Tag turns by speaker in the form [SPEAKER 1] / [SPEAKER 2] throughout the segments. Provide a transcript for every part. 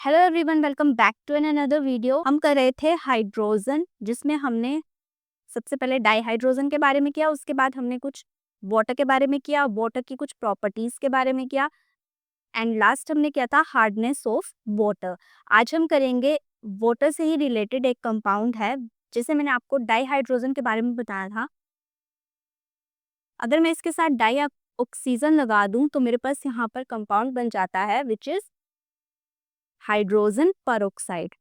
[SPEAKER 1] Hello everyone, welcome back to an another video. हम कर रहे थे हाइड्रोजन, जिसमें हमने सबसे पहले डाईहाइड्रोजन के बारे में किया, उसके बाद हमने कुछ वाटर के बारे में किया, वाटर की कुछ प्रॉपर्टीज के बारे में किया, एंड लास्ट हमने किया था हार्डनेस ऑफ वाटर। आज हम करेंगे वाटर से ही रिलेटेड एक कंपाउंड है। जैसे मैंने आपको डाईहाइड्रोजन के बारे में बताया था, अगर मैं इसके साथ डाई ऑक्सीजन लगा दूं तो मेरे पास यहाँ पर कंपाउंड बन जाता है which is hydrogen peroxide.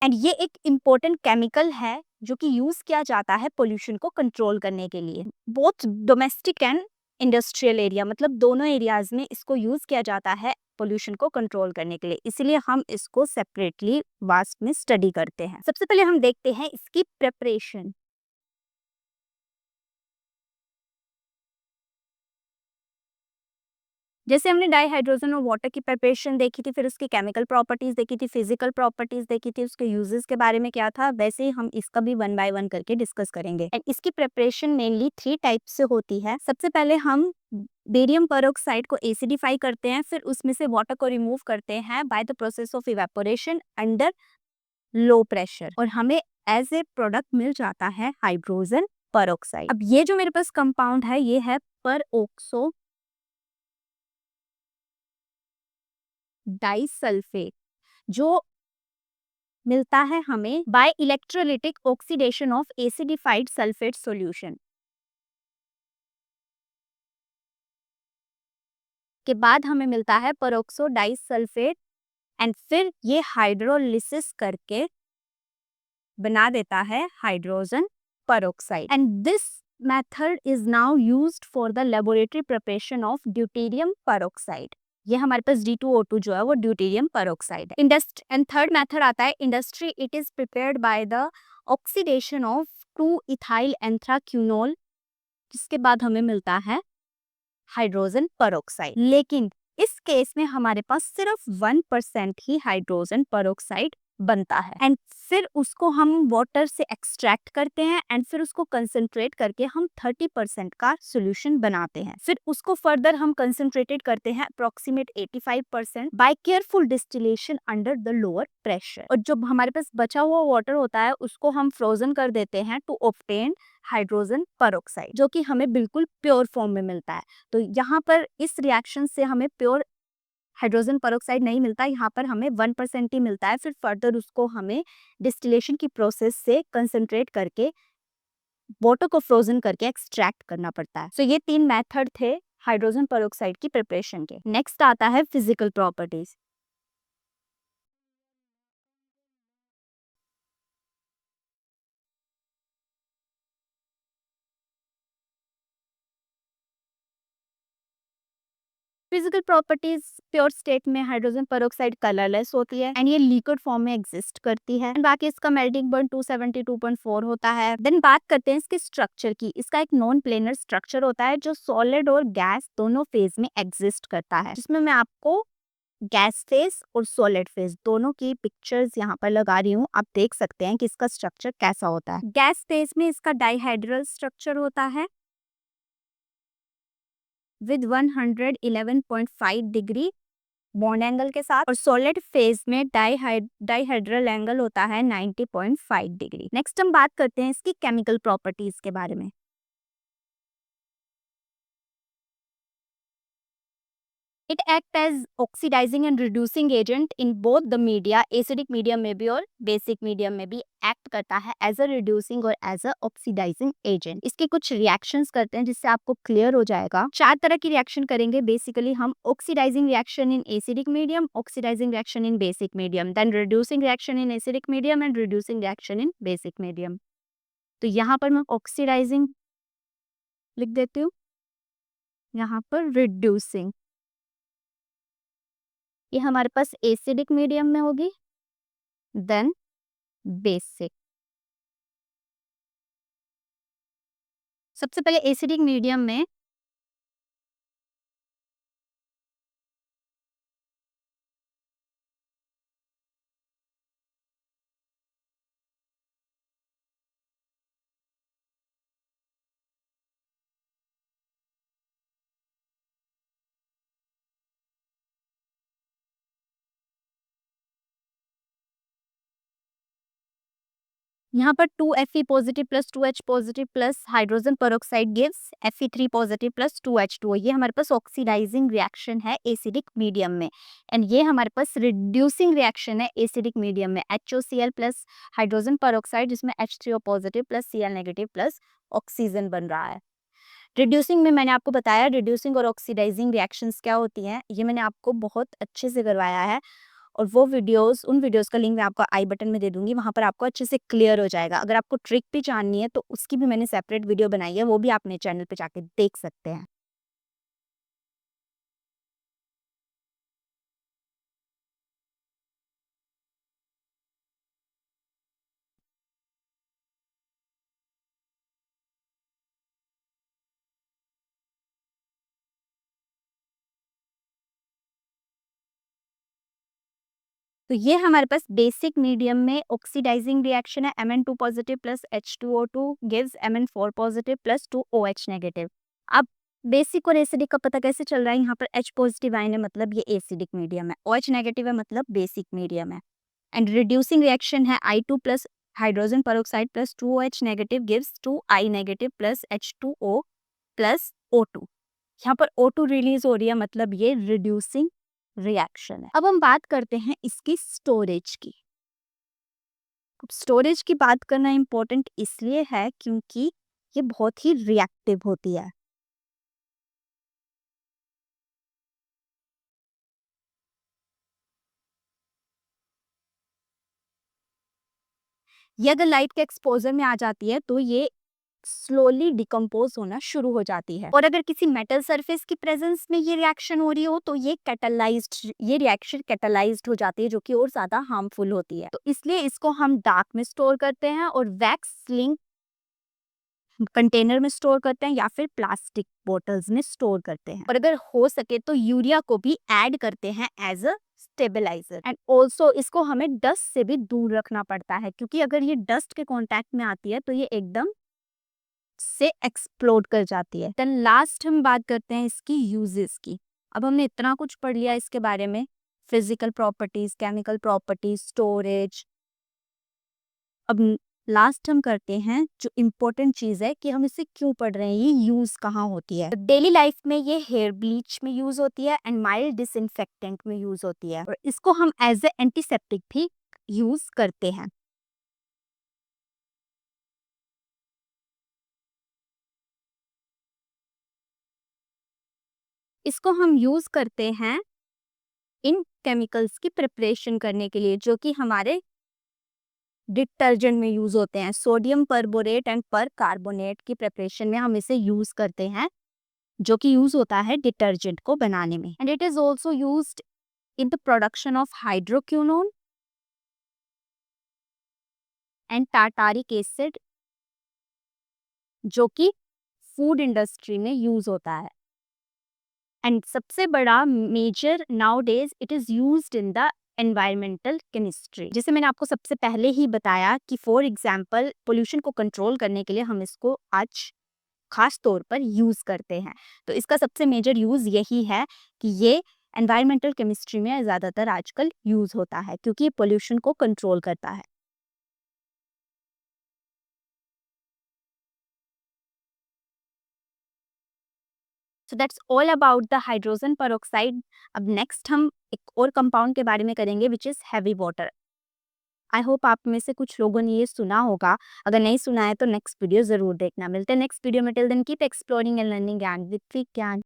[SPEAKER 1] And ये एक इम्पोर्टेंट केमिकल है जो कि यूज किया जाता है पोल्यूशन को कंट्रोल करने के लिए। Both domestic and industrial area, मतलब दोनों एरियाज में इसको यूज किया जाता है पोल्यूशन को कंट्रोल करने के लिए। इसलिए हम इसको सेपरेटली वास्ट में स्टडी करते हैं। सबसे पहले हम देखते हैं इसकी प्रिपरेशन। जैसे हमने डाईहाइड्रोजन और वाटर की प्रिपरेशन देखी थी, फिर उसकी केमिकल प्रॉपर्टीज देखी थी, फिजिकल प्रॉपर्टीज देखी थी, उसके यूजेस के बारे में क्या था, वैसे ही हम इसका भी वन बाय वन करके डिस्कस करेंगे। एंड इसकी प्रिपरेशन मेनली 3 टाइप से होती है। सबसे पहले हम बेरियम पेरोक्साइड को एसिडिफाई करते हैं, फिर उसमें से वाटर को रिमूव करते हैं by the process of evaporation under low pressure, और हमें एज ए प्रोडक्ट मिल जाता है हाइड्रोजन पेरोक्साइड। अब ये जो मेरे पास कंपाउंड है, ये है परऑक्सो डाइसल्फेट, जो मिलता है हमें by electrolytic oxidation of acidified sulphate solution. के बाद हमें मिलता है पेरोक्सो डाइसल्फेट, एंड फिर ये हाइड्रोलिसिस करके बना देता है hydrogen peroxide. And this method is now used for the laboratory preparation of deuterium peroxide. ये हमारे पास D2O2 जो है वो ड्यूटेरियम पेरोक्साइड है। इंडस्ट एंड थर्ड मेथड आता है industry. It is prepared by the oxidation of 2 ethyl anthraquinol, जिसके बाद हमें मिलता है हाइड्रोजन पेरोक्साइड। लेकिन इस केस में हमारे पास सिर्फ 1% ही हाइड्रोजन पेरोक्साइड बनता है, एंड फिर उसको हम वाटर से एक्सट्रैक्ट करते हैं, एंड फिर उसको कंसंट्रेट करके हम 30% का सॉल्यूशन बनाते हैं। फिर उसको फर्दर हम कंसंट्रेटेड करते हैं approximate 85% by careful distillation under the lower pressure. और जो हमारे पास बचा हुआ वाटर होता है उसको हम फ्रोजन कर देते हैं टू ऑब्टेन हाइड्रोजन पेरोक्साइड, जो कि हमें बिल्कुल प्योर फॉर्म में मिलता है। तो यहाँ पर इस रिएक्शन से हमें प्योर हाइड्रोजन पेरोक्साइड नहीं मिलता, यहाँ पर हमें 1% ही मिलता है। फिर फर्दर उसको हमें डिस्टिलेशन की प्रोसेस से कंसंट्रेट करके वाटर को फ्रोजन करके एक्सट्रैक्ट करना पड़ता है। सो ये 3 मेथड थे हाइड्रोजन पेरोक्साइड की प्रिपरेशन के। नेक्स्ट आता है physical properties. Physical properties pure state में हाइड्रोजन पेरोक्साइड कलरलेस होती है, एंड ये लिक्विड फॉर्म में एग्जिस्ट करती है। एंड बाकी इसका मेल्टिंग पॉइंट 272.4 होता है। देन बात करते हैं इसके स्ट्रक्चर की। इसका एक नॉन प्लेनर स्ट्रक्चर होता है जो सॉलिड और गैस दोनों फेज में एग्जिस्ट करता है, जिसमें मैं आपको गैस फेज और सॉलिड फेज दोनों की पिक्चर्स यहाँ पर लगा रही हूँ। आप देख सकते हैं कि इसका स्ट्रक्चर कैसा होता है। गैस फेज में इसका डाइहाइड्रल स्ट्रक्चर होता है विद 111.5 डिग्री बॉन्ड एंगल के साथ, और सॉलिड फेज में डाइहाइड्रल एंगल होता है 90.5 डिग्री। नेक्स्ट हम बात करते हैं इसकी केमिकल प्रॉपर्टीज के बारे में। It act as oxidising and reducing agent in both the media, acidic medium में भी और बेसिक मीडियम में भी एक्ट करता है एज अ रिड्यूसिंग और एज अ ऑक्सीडाइजिंग एजेंट। इसके कुछ रिएक्शंस करते हैं जिससे आपको क्लियर हो जाएगा। 4 तरह की रिएक्शन करेंगे बेसिकली हम। Oxidising reaction in acidic medium, oxidising reaction in basic medium, then reducing reaction in acidic medium and reducing reaction in basic medium. तो यहाँ पर मैं ऑक्सीडाइजिंग लिख देती हूँ, यहाँ पर रिड्यूसिंग। ये हमारे पास एसिडिक मीडियम में होगी, देन बेसिक। सबसे पहले एसिडिक मीडियम में यहाँ पर 2Fe positive plus 2H positive plus hydrogen peroxide gives Fe3 positive plus 2H2O। ये हमारे पास ऑक्सीडाइजिंग रिएक्शन है एसिडिक मीडियम में, एंड ये हमारे पास रिड्यूसिंग रिएक्शन है एसिडिक मीडियम में, HOCl प्लस हाइड्रोजन पेरोक्साइड जिसमें H3O positive plus Cl negative plus oxygen बन रहा है। रिड्यूसिंग में मैंने आपको बताया रिड्यूसिंग और ऑक्सीडाइजिंग रिएक्शंस क्या होती हैं, ये मैंने आपको बहुत अच्छे से करवाया है, और वो वीडियोस, उन वीडियोस का लिंक मैं आपको आई बटन में दे दूंगी, वहाँ पर आपको अच्छे से क्लियर हो जाएगा। अगर आपको ट्रिक भी जाननी है तो उसकी भी मैंने सेपरेट वीडियो बनाई है, वो भी आप अपने चैनल पे जाके देख सकते हैं। तो ये हमारे पास बेसिक मीडियम में ऑक्सीडाइजिंग रिएक्शन है, Mn2 positive plus H2O2 gives Mn4 positive plus 2OH negative. अब बेसिक और एसिडिक का पता कैसे चल रहा है, यहाँ पर H पॉजिटिव आयन है मतलब ये एसिडिक मीडियम है, OH नेगेटिव है मतलब बेसिक मीडियम है। एंड रिड्यूसिंग रिएक्शन है I2 plus hydrogen peroxide plus 2OH negative gives 2I negative plus H2O plus O2। यहाँ पर O2 रिलीज हो रही है मतलब ये रिड्यूसिंग रिएक्शन है। अब हम बात करते हैं इसकी स्टोरेज की। स्टोरेज की बात करना इंपॉर्टेंट इसलिए है क्योंकि ये बहुत ही रिएक्टिव होती है। ये अगर लाइट के एक्सपोजर में आ जाती है तो ये स्लोली डिकम्पोज होना शुरू हो जाती है, और अगर किसी मेटल सरफेस की प्रेजेंस में ये रिएक्शन हो रही हो तो ये रिएक्शन कैटलाइज्ड हो जाती है, जो कि और ज्यादा हार्मफुल होती है। तो इसलिए इसको हम डार्क में स्टोर करते हैं और वैक्स स्लिंग कंटेनर में स्टोर करते हैं या फिर प्लास्टिक बोटल्स में स्टोर करते हैं, और अगर हो सके तो यूरिया को भी ऐड करते हैं as a stabiliser. And also इसको हमें डस्ट से भी दूर रखना पड़ता है, क्योंकि अगर ये डस्ट के कांटेक्ट में आती है तो ये एकदम से एक्सप्लोड कर जाती है। देन लास्ट हम बात करते हैं इसकी यूजेस की। अब हमने इतना कुछ पढ़ लिया इसके बारे में, physical properties, chemical properties, storage. अब लास्ट हम करते हैं जो इम्पोर्टेंट चीज है कि हम इसे क्यों पढ़ रहे हैं, ये यूज कहाँ होती है। डेली लाइफ में ये हेयर ब्लीच में यूज होती है एंड माइल्ड डिसइंफेक्टेंट में यूज होती है, और इसको हम एज ए एंटीसेप्टिक भी यूज करते हैं। इसको हम यूज करते हैं इन केमिकल्स की प्रिपरेशन करने के लिए, जो कि हमारे डिटर्जेंट में यूज होते हैं। सोडियम परबोरेट एंड पर कार्बोनेट की प्रिपरेशन में हम इसे यूज करते हैं, जो कि यूज होता है डिटर्जेंट को बनाने में। And it is also used in the production of hydroquinone and tartaric acid, जो कि फूड इंडस्ट्री में यूज होता है। एंड सबसे बड़ा major nowadays it is used in the environmental chemistry. जैसे मैंने आपको सबसे पहले ही बताया कि फॉर एग्जांपल पोल्यूशन को कंट्रोल करने के लिए हम इसको आज खास तौर पर यूज करते हैं। तो इसका सबसे मेजर यूज यही है कि ये एनवायरमेंटल केमिस्ट्री में ज्यादातर आजकल यूज होता है, क्योंकि ये पोल्यूशन को कंट्रोल करता है। So that's all about the hydrogen peroxide. अब नेक्स्ट हम एक और कंपाउंड के बारे में करेंगे which is heavy water. I hope आप में से कुछ लोगों ने ये सुना होगा, अगर नहीं सुना है तो नेक्स्ट वीडियो जरूर देखना। मिलते हैं नेक्स्ट वीडियो में, till then keep exploring and learning gyan with विज्ञान।